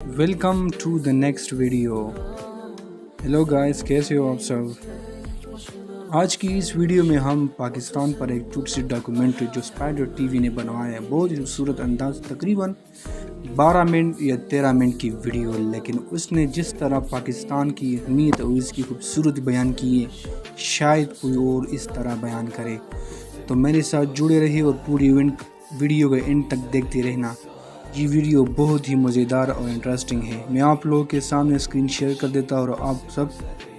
Welcome to the next video. Hello guys, کیسے ہو آپ سب؟ آج کی اس ویڈیو میں ہم پاکستان پر ایک چھوٹی سی ڈاکومنٹری جو اسپائڈر ٹی وی نے بنوایا ہے، بہت ہی خوبصورت انداز، تقریباً 12 منٹ یا 13 منٹ کی ویڈیو، لیکن اس نے جس طرح پاکستان کی اہمیت اور اس کی خوبصورت بیان کی ہے شاید کوئی اور اس طرح بیان کرے. تو میرے ساتھ جڑے رہے اور پوری ویڈیو کا اینڈ تک دیکھتے رہنا. یہ ویڈیو بہت ہی مزیدار اور انٹرسٹنگ ہے. میں آپ لوگوں کے سامنے اسکرین شیئر کر دیتا ہوں اور آپ سب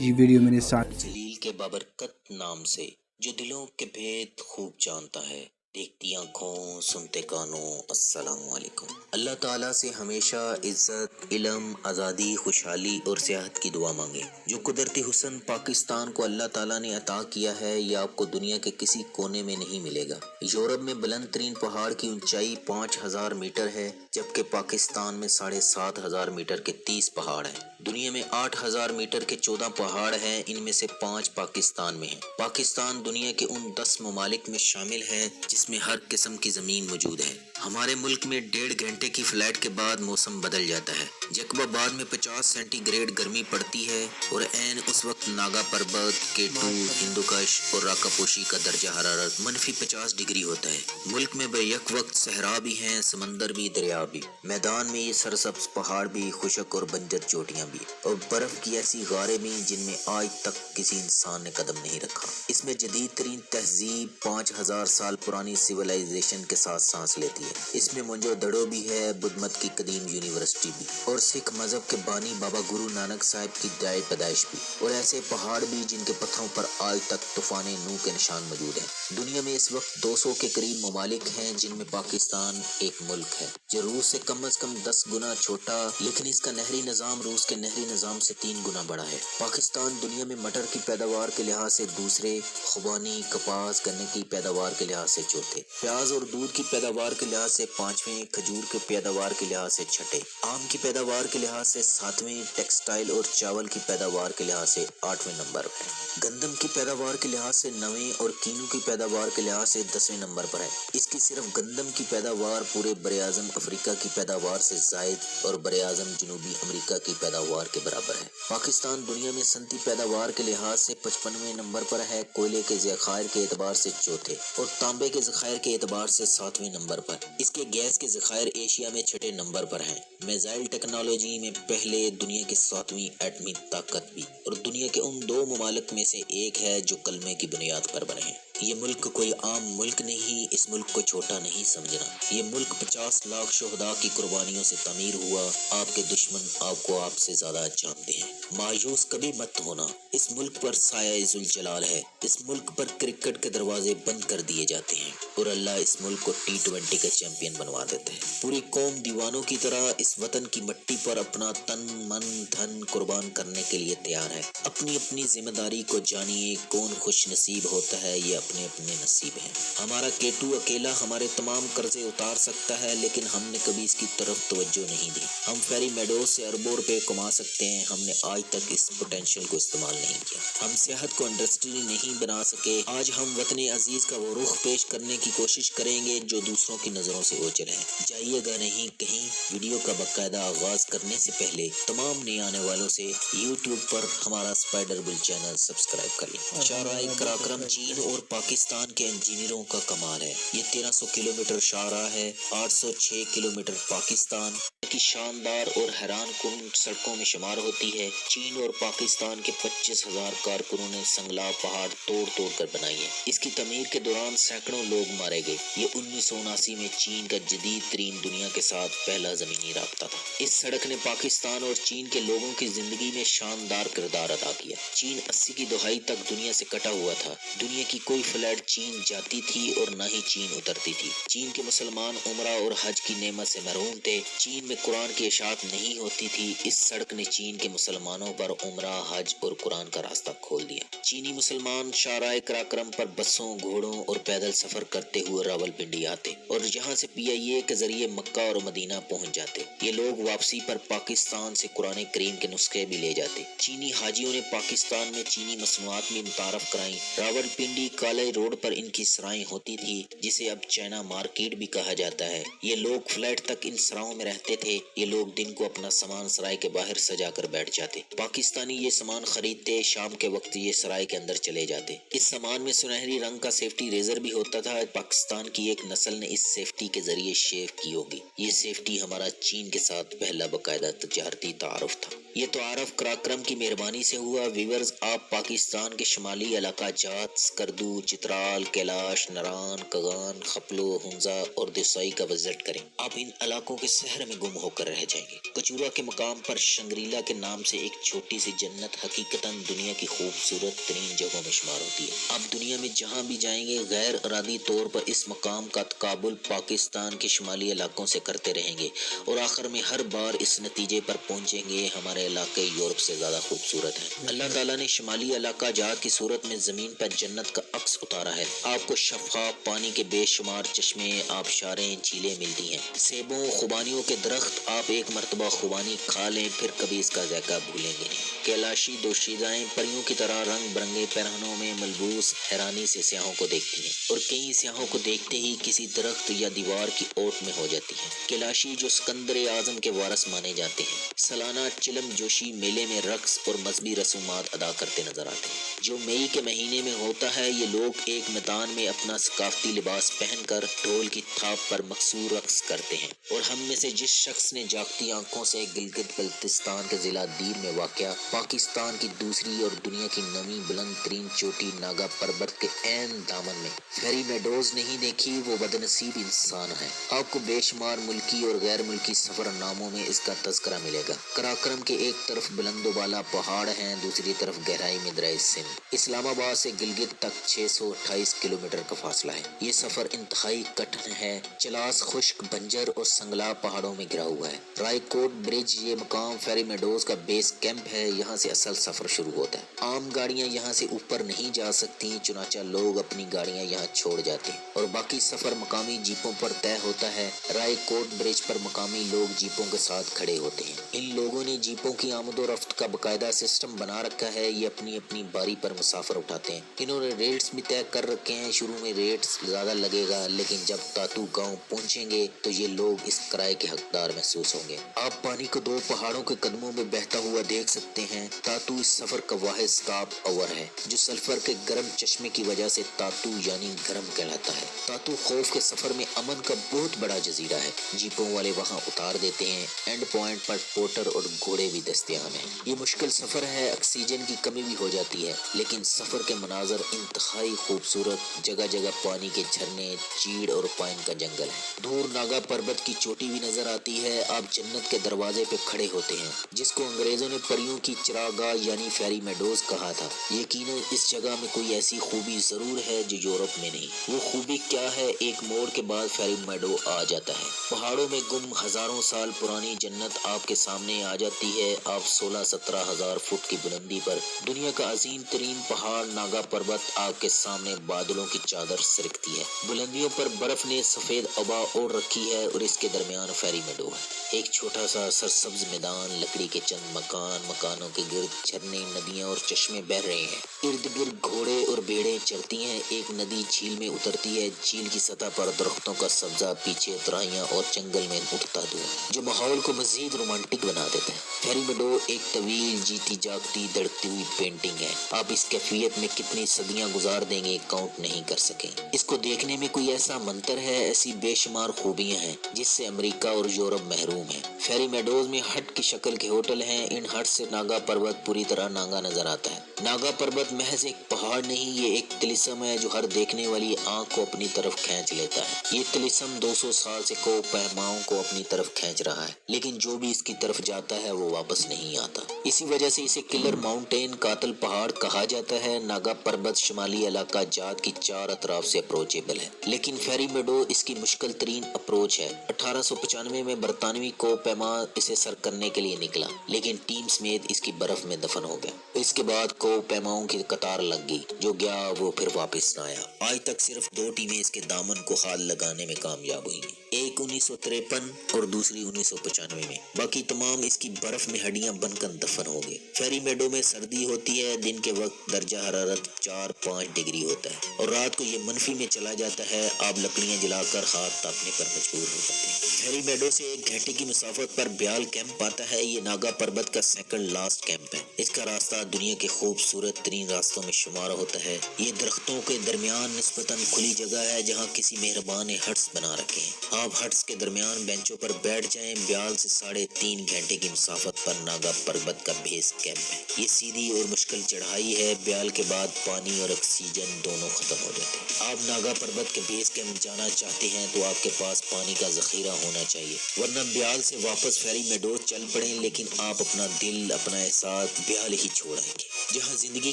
یہ ویڈیو میرے ساتھ. جلیل کے بابرکت نام سے جو دلوں کے بھید خوب جانتا ہے، دیکھتی آنکھوں سنتے کانوں، السلام علیکم. اللہ تعالیٰ سے ہمیشہ عزت، علم، آزادی، خوشحالی اور صحت کی دعا مانگے. جو قدرتی حسن پاکستان کو اللہ تعالیٰ نے عطا کیا ہے یہ آپ کو دنیا کے کسی کونے میں نہیں ملے گا. یورپ میں بلند ترین پہاڑ کی اونچائی 5000 میٹر ہے، جبکہ پاکستان میں 7500 میٹر کے 30 پہاڑ ہیں. دنیا میں 8000 میٹر کے 14 پہاڑ ہیں، ان میں سے 5 پاکستان میں ہیں. پاکستان دنیا کے ان 10 ممالک میں شامل ہے جس میں ہر قسم کی زمین موجود ہے. ہمارے ملک میں 1.5 گھنٹے کی فلائٹ کے بعد موسم بدل جاتا ہے. جیکوباباد میں 50 سینٹی گریڈ گرمی پڑتی ہے اور عین اس وقت ناگا پربت، کیٹو، ہندوکش اور راکاپوشی کا درجہ حرارت -50 ڈگری ہوتا ہے. ملک میں بیک وقت صحرا بھی ہیں، سمندر بھی، دریا بھی. میدان میں یہ سرسبز پہاڑ بھی، خشک اور بنجر چوٹیاں بھی، اور برف کی ایسی غاریں بھی جن میں آج تک کسی انسان نے قدم نہیں رکھا. اس میں جدید ترین تہذیب 5000 سال پرانی سویلائزیشن کے ساتھ سانس لیتی ہے. اس میں موئنجو دڑو بھی ہے، بدھ مت کی قدیم یونیورسٹی بھی، اور سکھ مذہب کے بانی بابا گرو نانک صاحب کی جائے پیدائش بھی، اور ایسے پہاڑ بھی جن کے پتھروں پر آج تک طوفان نوح کے نشان موجود ہیں. دنیا میں اس وقت 200 کے قریب ممالک ہیں جن میں پاکستان ایک ملک ہے جو روس سے کم از کم 10 گنا چھوٹا، لیکن اس کا نہری نظام روس کے نہری نظام سے 3 گنا بڑا ہے. پاکستان دنیا میں مٹر کی پیداوار کے لحاظ سے دوسرے، خوبانی، کپاس، گنے کی پیداوار کے لحاظ سے چوتھے، پیاز اور دودھ کی پیداوار کے لحاظ سے 5ویں، کھجور کی پیداوار کے لحاظ سے چھٹے، آم کی پیداوار کے لحاظ سے 7ویں، ٹیکسٹائل اور چاول کی پیداوار کے لحاظ سے 8ویں نمبر پر ہے. گندم کی پیداوار کے لحاظ سے 9ویں اور کینو کی پیداوار کے لحاظ سے 10ویں نمبر پر ہے. اس کی صرف گندم کی پیداوار پورے براعظم افریقہ کی پیداوار سے زائد اور براعظم جنوبی امریکہ کی پیداوار کے برابر ہے. پاکستان دنیا میں صنعتی پیداوار کے لحاظ سے 55ویں نمبر پر ہے، کوئلے کے ذخائر کے اعتبار سے چوتھے اور تانبے کے ذخائر کے اعتبار سے 7ویں نمبر پر. اس کے گیس کے ذخائر ایشیا میں 6 نمبر پر ہیں. میزائل ٹیکنالوجی میں پہلے، دنیا کی 7ویں ایٹمی طاقت بھی، اور دنیا کے ان 2 ممالک میں سے ایک ہے جو کلمے کی بنیاد پر بنے ہیں. یہ ملک کوئی عام ملک نہیں، اس ملک کو چھوٹا نہیں سمجھنا. یہ ملک 50 لاکھ شہداء کی قربانیوں سے تعمیر ہوا. آپ کے دشمن آپ کو آپ سے زیادہ جانتے ہیں. مایوس کبھی مت ہونا، اس ملک پر سایہ ذوالجلال ہے. اس ملک پر کرکٹ کے دروازے بند کر دیے جاتے ہیں اور اللہ اس ملک کو T20 کا چیمپئن بنوا دیتے ہیں. پوری قوم دیوانوں کی طرح اس وطن کی مٹی پر اپنا تن، من، دھن قربان کرنے کے لیے تیار ہے. اپنی اپنی ذمہ داری کو جانیے. کون خوش نصیب ہوتا ہے یہ اپنے اپنے نصیب ہیں. ہمارا کیٹو اکیلا ہمارے تمام قرضے اتار سکتا ہے، لیکن ہم نے کبھی اس کی طرف توجہ نہیں دی. ہم فیری میڈوز سے اربوں روپے کما سکتے ہیں، ہم نے آج تک اس پوٹینشیل کو استعمال نہیں کیا. ہم صحت کو انڈسٹری نہیں بنا سکے. آج ہم وطن عزیز کا وہ رخ پیش کرنے کی کوشش کریں گے جو دوسروں کی نظروں سے اوجھل ہے. جائیے گا نہیں کہیں. ویڈیو کا باقاعدہ آغاز کرنے سے پہلے تمام نئے آنے والوں سے یوٹیوب پر ہمارا اسپائڈر بل چینل سبسکرائب کر لیں. شاہراہ قراقرم چین اور پاکستان کے انجینئروں کا کمال ہے. یہ 1300 کلومیٹر شاہراہ ہے، 806 کلومیٹر پاکستان کی شاندار اور حیران کن سڑکوں میں شمار ہوتی ہے. چین اور پاکستان کے 25,000 کارکنوں نے سنگلا پہاڑ توڑ توڑ کر بنائی ہے. اس کی تعمیر کے دوران سینکڑوں لوگ مارے گئے. یہ 1979 میں چین کا جدید ترین دنیا کے ساتھ پہلا زمینی رابطہ تھا. اس سڑک نے پاکستان اور چین کے لوگوں کی زندگی میں شاندار کردار ادا کیا. چین 80 کی دہائی تک دنیا سے کٹا ہوا تھا. دنیا کی کوئی فلائٹ چین جاتی تھی اور نہ ہی چین اترتی تھی. چین کے مسلمان عمرہ اور حج کی نعمت سے محروم تھے. چین میں قرآن کی اشاعت نہیں ہوتی تھی. اس سڑک نے چین کے مسلمانوں پر عمرہ، حج اور قرآن کا راستہ کھول دیا. چینی مسلمان شاہراہ قراقرم پر بسوں، گھوڑوں اور پیدل سفر کرتے ہوئے راولپنڈی آتے اور یہاں سے PIA کے ذریعے مکہ اور مدینہ پہنچ جاتے. یہ لوگ واپسی پر پاکستان سے قرآن کریم کے نسخے بھی لے جاتے. چینی حاجیوں نے پاکستان میں چینی مصنوعات بھی متعارف کرائیں. راولپنڈی کالے روڈ پر ان کی سرائیں ہوتی تھی جسے اب چائنا مارکیٹ بھی کہا جاتا ہے. یہ لوگ فلیٹ تک ان سراؤں میں رہتے تھے یہ لوگ دن کو اپنا سامان سرائے کے باہر سجا کر بیٹھ جاتے۔ پاکستانی یہ سامان خریدتے، شام کے وقت یہ سرائے کے اندر چلے جاتے۔ اس سامان میں سنہری رنگ کا سیفٹی ریزر بھی ہوتا تھا۔ پاکستان کی ایک نسل نے اس سیفٹی کے ذریعے شیو کی ہوگی۔ یہ سیفٹی ہمارا چین کے ساتھ پہلا باقاعدہ تجارتی تعارف تھا۔ یہ تعارف قراقرم کی مہربانی سے ہوا۔ ویورز، آپ پاکستان کے شمالی علاقہ جات سکردو، چترال، کیلاش، نران، کغان، خپلو، ہنزا اور دیسائی کا وزٹ کریں۔ آپ ان علاقوں کے سحر میں گم ہو کر رہ جائیں گے۔ کچورا کے مقام پر شنگریلا کے نام سے ایک چھوٹی سی جنت حقیقتاً دنیا کی خوبصورت ترین جگہوں میں شمار ہوتی ہے۔ آپ دنیا میں جہاں بھی جائیں گے غیر ارادی طور پر اس مقام کا تقابل پاکستان کے شمالی علاقوں سے کرتے رہیں گے اور آخر میں ہر بار اس نتیجے پر پہنچیں گے ہمارے علاقے یورپ سے زیادہ خوبصورت ہے۔ اللہ تعالیٰ نے شمالی علاقہ جات کی صورت میں زمین پر جنت کا عکس اتارا ہے۔ آپ کو شفاف پانی کے بے شمار چشمے، آبشاریں، جھیلیں ملتی ہیں، سیبوں، خوبانیوں کے درخت۔ آپ ایک مرتبہ خوبانی کھا لیں پھر کبھی اس کا ذائقہ بھولیں گے نہیں۔ کیلاشی دوشیزائیں پریوں کی طرح رنگ برنگے پیرہنوں میں ملبوس حیرانی سے سیاحوں کو دیکھتی ہیں اور کئی سیاحوں کو دیکھتے ہی کسی درخت یا دیوار کی اوٹ میں ہو جاتی ہیں۔ کیلاشی جو سکندر اعظم کے وارث مانے جاتے ہیں، سالانہ چلم جوشی میلے میں رقص اور مذہبی رسومات ادا کرتے نظر آتے ہیں جو مئی کے مہینے میں ہوتا ہے۔ یہ لوگ ایک میدان میں اپنا ثقافتی لباس پہن کر ڈھول کی تھاپ پر مقصور رقص کرتے ہیں اور ہم میں سے جس شخص نے جاگتی آنکھوں سے گلگت بلتستان کے ضلع دیر میں واقع پاکستان کی دوسری اور دنیا کی نویں بلند ترین چوٹی ناگا پربت کے عین دامن میں فیری میڈوز نہیں دیکھی وہ بدنصیب انسان ہے۔ آپ کو بے شمار ملکی اور غیر ملکی سفر ناموں میں اس کا تذکرہ ملے گا۔ قراقرم کے ایک طرف بلند و بالا پہاڑ ہیں، دوسری طرف گہرائی میں دریا سندھ۔ اسلام آباد سے گلگت تک 628 کلومیٹر کا فاصلہ ہے۔ یہ سفر انتہائی کٹھن ہے۔ چلاس خشک، بنجر اور سنگلا پہاڑوں میں گھرا ہوا ہے۔ رائے کوٹ برج یہ مقام فیری میڈوز کا بیس کیمپ ہے۔ یہاں سے اصل سفر شروع ہوتا ہے۔ عام گاڑیاں یہاں سے اوپر نہیں جا سکتی، چنانچہ لوگ اپنی گاڑیاں یہاں چھوڑ جاتے ہیں اور باقی سفر مقامی جیپوں پر طے ہوتا ہے۔ رائے کوٹ برج پر مقامی لوگ جیپوں کے ساتھ کھڑے ہوتے ہیں۔ ان لوگوں نے جیپوں کی آمد و رفت کا باقاعدہ سسٹم بنا رکھا ہے۔ یہ اپنی اپنی باری پر مسافر اٹھاتے ہیں۔ انہوں نے ریٹس بھی طے کر رکھے ہیں۔ شروع میں ریٹس زیادہ لگے گا لیکن جب تاتو گاؤں پہنچیں گے تو یہ لوگ اس کرائے کے حقدار محسوس ہوں گے۔ آپ پانی کو دو پہاڑوں کے قدموں میں بہتا ہوا دیکھ سکتے ہیں۔ تاتو اس سفر کا واحد اسٹاپ اوور ہے جو سلفر کے گرم چشمے کی وجہ سے تاتو یعنی گرم کہلاتا ہے۔ تاتو خوف کے سفر میں امن کا بہت بڑا جزیرہ ہے۔ جیپوں والے وہاں اتار دیتے ہیں۔ اینڈ پوائنٹ پر پورٹر اور گھوڑے بھی دستیاب ہیں۔ یہ مشکل سفر ہے، آکسیجن کی کمی بھی ہو جاتی ہے لیکن سفر کے مناظر انتہائی خوبصورت، جگہ جگہ پانی کے جھرنے، چیڑ اور پائن کا جنگل ہے۔ دور ناگا پربت کی چوٹی بھی نظر آتی ہے۔ آپ جنت کے دروازے پہ کھڑے ہوتے ہیں جس کو انگریزوں نے پریوں کی چراگاہ یعنی فیری میڈوز کہا تھا۔ یقیناً اس جگہ میں کوئی ایسی خوبی ضرور ہے جو یورپ میں نہیں۔ وہ خوبی کیا ہے؟ ایک موڑ کے بعد فیری میڈو آ جاتا ہے۔ پہاڑوں میں گم ہزاروں سال پرانی جنت آپ کے سامنے آ جاتی ہے۔ آپ 16-17 ہزار فٹ کی بلندی پر دنیا کا عظیم ترین پہاڑ ناگا پربت آپ کے سامنے بادلوں کی چادر سرکتی ہے۔ بلندیوں پر برف نے سفید ابا اوڑھ رکھی ہے اور اس کے درمیان فیری میڈو ہے۔ ایک چھوٹا سا سرسبز میدان، لکڑی کے چند مکان، مکانوں کے گرد جھرنے، ندیاں اور چشمے بہہ رہے ہیں۔ ارد گرد گھوڑے اور بھیڑیں چرتی ہیں۔ ایک ندی جھیل میں اترتی ہے۔ جھیل کی سطح پر درختوں کا سبزہ، پیچھے ترائیاں اور جنگل میں اٹھتا دھواں جو ماحول کو مزید رومانٹک بنا دیتا ہے۔ فیری میڈو ایک طویل، جیتی جاگتی، دھڑکتی ہوئی پینٹنگ ہے۔ آپ اس کیفیت میں کتنی صدیاں گزار دیں گے کاؤنٹ نہیں کر سکیں۔ اس کو دیکھنے میں کوئی ایسا منتر ہے، ایسی بے شمار خوبیاں ہیں جس سے امریکہ اور یورپ محروم ہیں۔ فیری میڈوز میں ہٹ کی شکل کے ہوٹل ہیں۔ ان ہٹ سے ناگا پربت پوری طرح ناگا نظر آتا ہے۔ ناگا پربت محض ایک پہاڑ نہیں، یہ ایک طلسم ہے جو ہر دیکھنے والی آنکھ کو اپنی طرف کھینچ لیتا ہے۔ یہ طلسم 200 سال سے کوہ پیماؤں کو اپنی طرف کھینچ رہا ہے لیکن جو بھی اس کی طرف جاتا ہے وہ واپس نہیں آتا۔ اسی وجہ سے اسے کلر ماؤنٹین، قاتل پہاڑ کہا جاتا ہے۔ ناگا پربت شمالی علاقہ جات کی چار اطراف سے اپروچیبل ہے لیکن فیری میڈو اس کی مشکل ترین اپروچ ہے۔ 1895 میں برطانوی کوہ پیما اسے سر کرنے کے لیے نکلا لیکن ٹیم سمیت اس کی برف میں دفن ہو گیا۔ اس کے بعد کوہ پیماؤں کی قطار لگ گئی، جو گیا وہ پھر واپس نہ آیا۔ آج تک صرف 2 ٹیمیں اس کے دامن کو ہاتھ لگانے میں کامیاب ہوئی ہیں۔ ایک 1953 اور دوسری 1995 میں، باقی تمام اس کی برف میں ہڈیاں بن کر دفن ہو گئے۔ فیری میڈو میں سردی ہوتی ہے، دن کے وقت درجہ حرارت 4-5 ڈگری ہوتا ہے اور رات کو یہ منفی میں چلا جاتا ہے۔ آپ لکڑیاں جلا کر ہاتھ تاپنے پر مجبور ہو جاتے ہیں۔ فیری میڈو سے 1 گھنٹے کی مسافت پر بیال کیمپ آتا ہے۔ یہ ناگا پربت کا سیکنڈ لاسٹ کیمپ ہے۔ اس کا راستہ دنیا کے خوبصورت ترین راستوں میں شمار ہوتا ہے۔ یہ درختوں کے درمیان نسبتاً کھلی جگہ ہے جہاں کسی مہربان نے ہٹس بنا رکھے ہیں۔ آپ ہٹس کے درمیان بینچوں پر بیٹھ جائیں۔ بیال سے 3.5 گھنٹے کی مسافت پر ناگا پربت کا بیس کیمپ ہے۔ یہ سیدھی اور مشکل چڑھائی ہے۔ بیال کے بعد پانی اور آکسیجن دونوں ختم ہو جاتے ہیں۔ آپ ناگا پربت کے بیس کیمپ جانا چاہتے ہیں تو آپ کے پاس پانی کا ذخیرہ ہونا چاہیے، ورنہ بیال سے واپس فیری میڈو چل پڑیں، لیکن آپ اپنا دل، اپنا احساس بیال ہی چھوڑیں گے، جہاں زندگی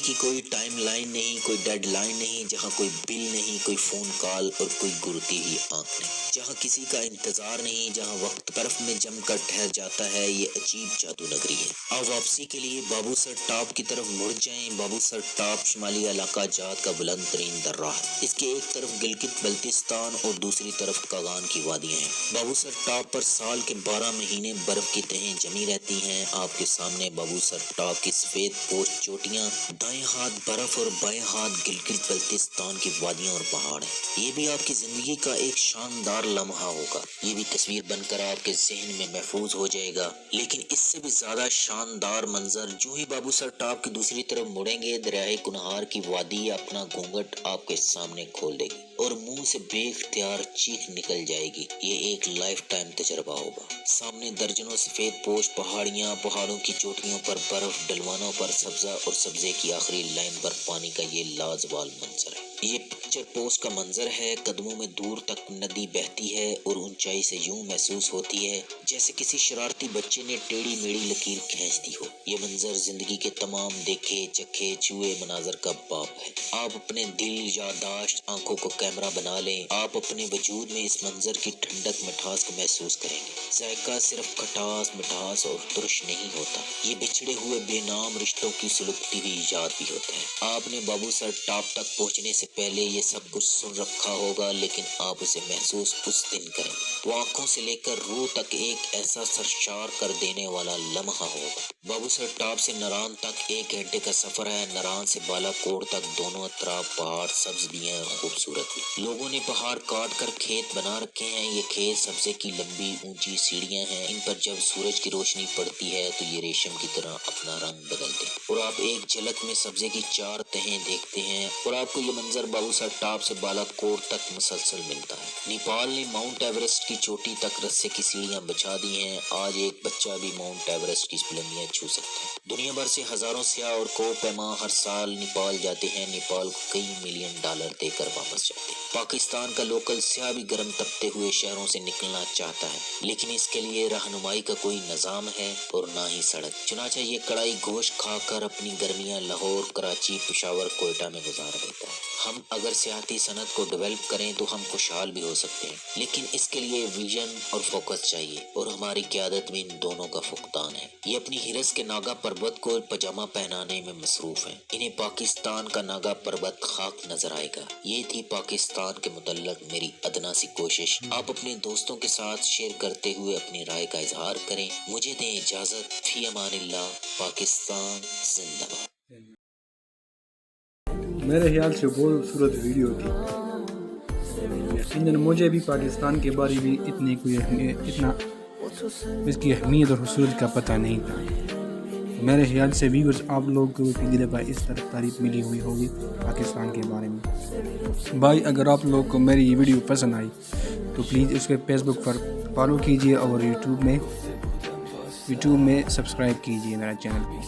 کی کوئی ٹائم لائن نہیں، کوئی ڈیڈ لائن نہیں، جہاں کوئی بل نہیں، کوئی فون کال اور کوئی گرتی ہوئی آنکھ نہیں، جہاں کسی کا انتظار نہیں، جہاں وقت برف میں جم کر ٹھہر جاتا ہے۔ یہ عجیب جادو نگری ہے۔ آپ واپسی کے لیے بابو سر ٹاپ کی طرف مڑ جائیں۔ بابو سر ٹاپ شمالی علاقہ جات کا بلند ترین درہ ہے۔ اس کے ایک طرف گلگت بلتستان اور دوسری طرف کاغان کی وادیاں ہیں۔ بابو سر ٹاپ پر سال کے 12 مہینے برف کی تہیں جمی رہتی ہیں۔ آپ کے سامنے بابو سر ٹاپ کی سفید پوش چوٹیاں، دائیں ہاتھ برف اور بائیں ہاتھ گلگت بلتستان کی وادیاں اور پہاڑ ہیں۔ یہ بھی آپ کی زندگی کا ایک شاندار لمحہ ہوگا۔ یہ بھی تصویر بن کر آپ کے ذہن میں محفوظ ہو جائے گا، لیکن اس سے بھی زیادہ شاندار منظر جو ہی بابو سر ٹاپ کی دوسری طرف مڑیں گے، دریائے کنہار کی وادی اپنا گھونگھٹ آپ کے سامنے کھول دے گی اور منہ سے بے اختیار چیخ نکل جائے گی۔ یہ ایک لائف ٹائم تجربہ ہوگا۔ سامنے درجنوں سفید پوش پہاڑیاں، پہاڑوں کی چوٹیوں پر برف، ڈلوانوں پر سبزہ اور سبزے کی آخری لائن پر پانی کا یہ لازوال منظر ہے۔ یہ پکچر پوسٹ کا منظر ہے۔ قدموں میں دور تک ندی بہتی ہے اور اونچائی سے یوں محسوس ہوتی ہے جیسے کسی شرارتی بچے نے ٹیڑھی میڑھی لکیر کھینچ دی ہو۔ یہ منظر زندگی کے تمام دیکھے چکھے چھوئے مناظر کا باپ ہے۔ آپ اپنے دل، یادداشت، آنکھوں کو کیمرہ بنا لیں۔ آپ اپنے وجود میں اس منظر کی ٹھنڈک مٹھاس کو محسوس کریں گے۔ ذائقہ صرف کھٹاس، مٹھاس اور ترش نہیں ہوتا، یہ بچھڑے ہوئے بے نام رشتوں کی سلگتی ہوئی یاد بھی ہوتا ہے۔ آپ نے بابو سر ٹاپ تک پہنچنے سے پہلے یہ سب کچھ سن رکھا ہوگا، لیکن آپ اسے محسوس اس دن کریں۔ وہ آنکھوں سے لے کر روح تک ایک ایسا سرشار کر دینے والا لمحہ ہوگا۔ بابو سر ٹاپ سے نران تک 1 گھنٹے کا سفر ہے۔ نران سے بالا کوٹ تک دونوں اطراف پہاڑ سبز بھی ہیں اور خوبصورت بھی۔ لوگوں نے پہاڑ کاٹ کر کھیت بنا رکھے ہیں۔ یہ کھیت سبزے کی لمبی اونچی سیڑھیاں ہیں۔ ان پر جب سورج کی روشنی پڑتی ہے تو یہ ریشم کی طرح اپنا رنگ بدلتے ہیں اور آپ ایک جھلک میں سبزے کی 4 تہیں دیکھتے ہیں اور آپ کو یہ منظر بابو سر ٹاپ سے بالا کوٹ تک مسلسل ملتا ہے۔ نیپال نے ماؤنٹ ایورسٹ کی چوٹی تک رسے کی سیڑھیاں بچھا دی ہیں۔ آج ایک بچہ بھی ماؤنٹ ایورسٹ کی بلندیاں چھو سکتا ہے۔ دنیا بھر سے ہزاروں سیاح اور کوہ پیما ہر سال نیپال جاتے ہیں۔ نیپال کو کئی ملین ڈالر دے کر واپس جاتے ہیں۔ پاکستان کا لوکل سیاح بھی گرم تپتے ہوئے شہروں سے نکلنا چاہتا ہے، لیکن اس کے لیے رہنمائی کا کوئی نظام ہے اور نہ ہی سڑک۔ چنانچہ یہ کڑائی گوشت کھا کر اپنی گرمیاں لاہور، کراچی، پشاور، کوئٹہ میں گزار دیتا ہے۔ ہم اگر سیاحتی صنعت کو ڈیولپ کریں تو ہم خوشحال بھی ہو سکتے ہیں، لیکن اس کے لیے ویژن اور فوکس چاہیے اور ہماری قیادت میں ان دونوں کا فقدان ہے۔ یہ اپنی ہرس کے ناگا پربت کو پاجامہ پہنانے میں مصروف ہیں۔ انہیں پاکستان کا ناگا پربت خاک نظر آئے گا۔ یہ تھی پاکستان کے متعلق میری ادنا سی کوشش۔ آپ اپنے دوستوں کے ساتھ شیئر کرتے ہوئے اپنی رائے کا اظہار کریں۔ مجھے دیں اجازت۔ فی امان اللہ۔ پاکستان زندہ باد۔ میرے خیال سے بہت خوبصورت ویڈیو تھی۔ یقیناً مجھے بھی پاکستان کے بارے میں اتنا اس کی اہمیت اور خوبصورت کا پتہ نہیں تھا۔ میرے خیال سے ویورز آپ لوگ کو بھی دفعہ اس طرح تعریف ملی ہوئی ہوگی پاکستان کے بارے میں۔ بھائی اگر آپ لوگ کو میری یہ ویڈیو پسند آئی تو پلیز اس کے فیس بک پر فالو کیجئے اور یوٹیوب میں سبسکرائب کیجئے میرا چینل کو۔